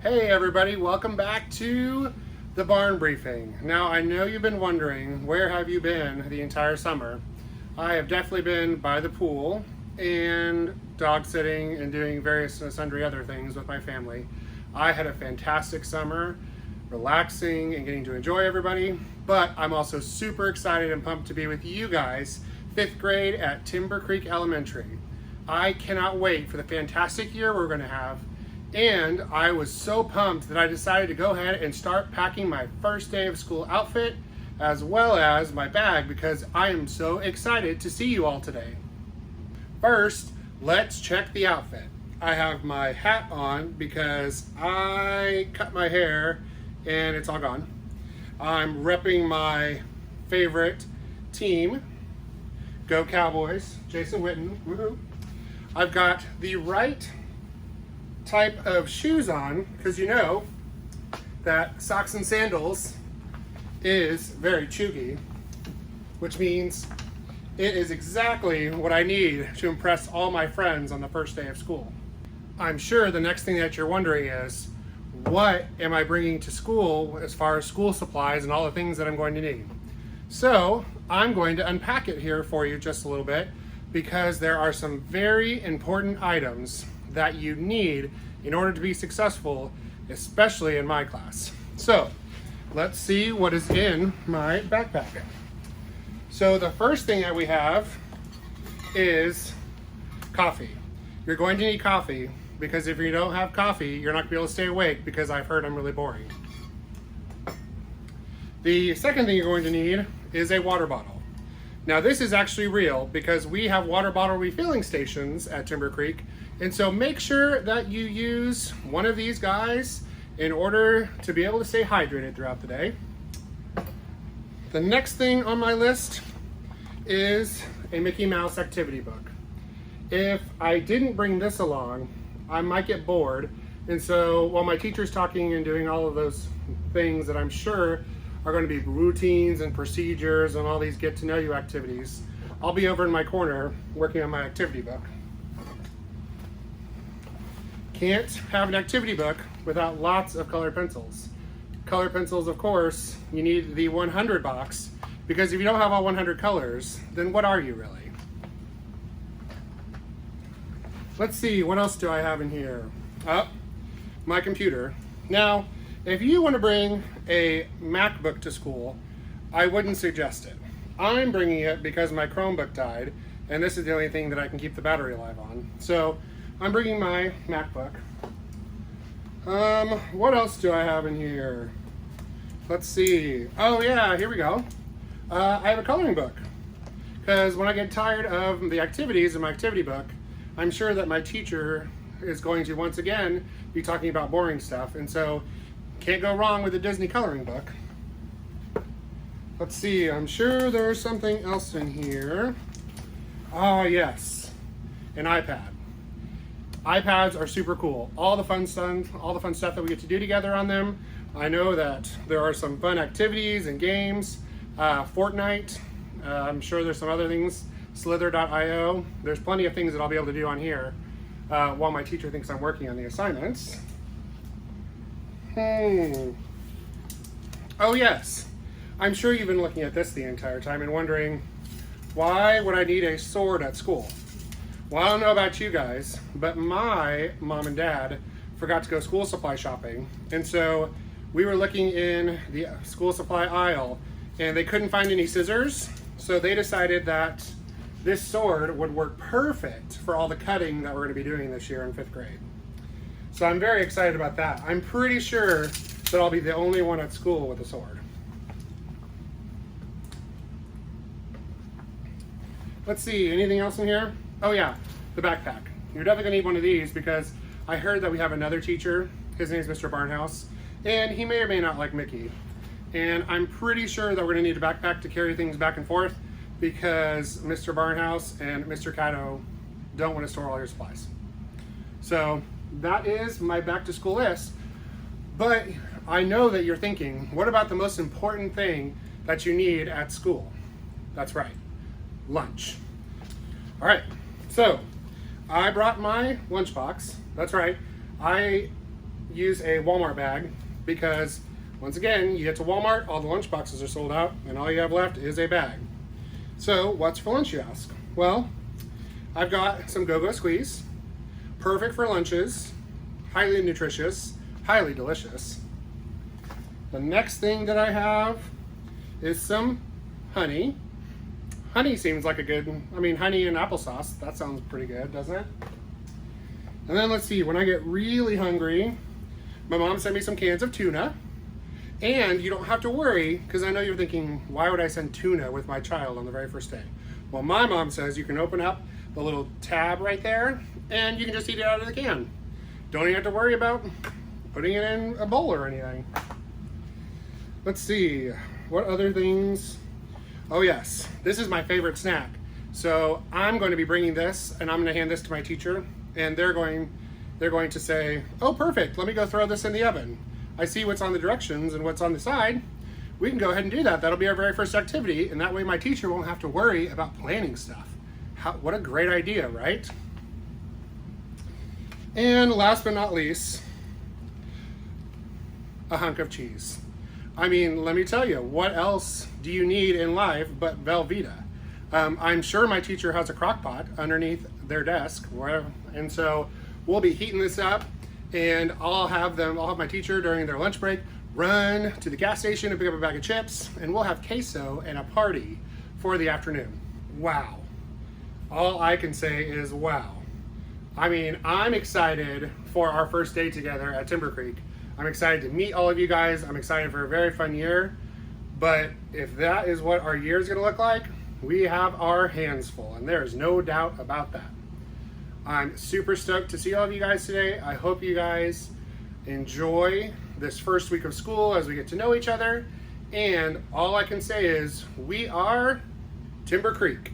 Hey everybody, welcome back to the barn briefing. Now I know you've been wondering, where have you been the entire summer? I have definitely been by the pool and dog sitting and doing various and sundry other things with my family. I had a fantastic summer, relaxing and getting to enjoy everybody, but I'm also super excited and pumped to be with you guys, 5th grade at Timber Creek Elementary. I cannot wait for the fantastic year we're going to have. And I was so pumped that I decided to go ahead and start packing my first day of school outfit as well as my bag because I am so excited to see you all today. First, let's check the outfit. I have my hat on because I cut my hair and it's all gone. I'm repping my favorite team, Go Cowboys, Jason Witten, woohoo. I've got the right type of shoes on because you know that socks and sandals is very chuggy, which means it is exactly what I need to impress all my friends on the first day of school. I'm sure the next thing that you're wondering is, what am I bringing to school as far as school supplies and all the things that I'm going to need? So I'm going to unpack it here for you just a little bit because there are some very important items that you need in order to be successful, especially in my class. So let's see what is in my backpack. So the first thing that we have is coffee. You're going to need coffee because if you don't have coffee, you're not going to be able to stay awake because I've heard I'm really boring. The second thing you're going to need is a water bottle. Now this is actually real because we have water bottle refilling stations at Timber Creek, and so make sure that you use one of these guys in order to be able to stay hydrated throughout the day. The next thing on my list is a Mickey Mouse activity book. If I didn't bring this along, I might get bored, and so while my teacher's talking and doing all of those things that I'm sure are going to be routines and procedures and all these get to know you activities, I'll be over in my corner working on my activity book. Can't have an activity book without lots of colored pencils. Colored pencils, of course, you need the 100 box because if you don't have all 100 colors, then what are you really? Let's see, what else do I have in here? Oh, my computer. Now, if you want to bring a MacBook to school, I wouldn't suggest it. I'm bringing it because my Chromebook died, and this is the only thing that I can keep the battery alive on. So I'm bringing my MacBook. What else do I have in here? Let's see. Oh yeah, here we go. I have a coloring book because when I get tired of the activities in my activity book, I'm sure that my teacher is going to once again be talking about boring stuff, and so can't go wrong with a Disney coloring book. Let's see, I'm sure there's something else in here. Oh yes, an iPad. iPads are super cool. All the fun stuff that we get to do together on them. I know that there are some fun activities and games. Fortnite, I'm sure there's some other things. Slither.io. There's plenty of things that I'll be able to do on here while my teacher thinks I'm working on the assignments. Oh yes, I'm sure you've been looking at this the entire time and wondering, why would I need a sword at school? Well, I don't know about you guys, but my mom and dad forgot to go school supply shopping, and so we were looking in the school supply aisle and they couldn't find any scissors, so they decided that this sword would work perfect for all the cutting that we're going to be doing this year in 5th grade. So I'm very excited about that. I'm pretty sure that I'll be the only one at school with a sword. Let's see, anything else in here? Oh yeah, the backpack. You're definitely gonna need one of these because I heard that we have another teacher, his name is Mr. Barnhouse, and he may or may not like Mickey. And I'm pretty sure that we're gonna need a backpack to carry things back and forth because Mr. Barnhouse and Mr. Caddo don't want to store all your supplies. So that is my back to school list. But I know that you're thinking, what about the most important thing that you need at school? That's right, lunch. All right, so I brought my lunchbox. That's right. I use a Walmart bag because, once again, you get to Walmart, all the lunch boxes are sold out, and all you have left is a bag. So, what's for lunch, you ask? Well, I've got some Go-Go Squeeze, perfect for lunches, highly nutritious, highly delicious. The next thing that I have is some honey. Honey seems like a good, honey and applesauce, that sounds pretty good, doesn't it? And then let's see, when I get really hungry, my mom sent me some cans of tuna. And you don't have to worry, because I know you're thinking, why would I send tuna with my child on the very first day? Well, my mom says you can open up the little tab right there, and you can just eat it out of the can. Don't even have to worry about putting it in a bowl or anything. Let's see, what other things? Oh yes, this is my favorite snack. So I'm going to be bringing this, and I'm going to hand this to my teacher, and they're going to say, oh perfect, let me go throw this in the oven. I see what's on the directions and what's on the side. We can go ahead and do that. That'll be our very first activity, and that way my teacher won't have to worry about planning stuff. What a great idea, right? And last but not least, a hunk of cheese. Let me tell you, what else do you need in life but Velveeta? I'm sure my teacher has a crock pot underneath their desk, and so we'll be heating this up, and I'll have my teacher during their lunch break run to the gas station and pick up a bag of chips, and we'll have queso and a party for the afternoon. Wow. All I can say is wow. I'm excited for our first day together at Timber Creek. I'm excited to meet all of you guys. I'm excited for a very fun year. But if that is what our year is going to look like, we have our hands full, and there is no doubt about that. I'm super stoked to see all of you guys today. I hope you guys enjoy this first week of school as we get to know each other. And all I can say is we are Timber Creek.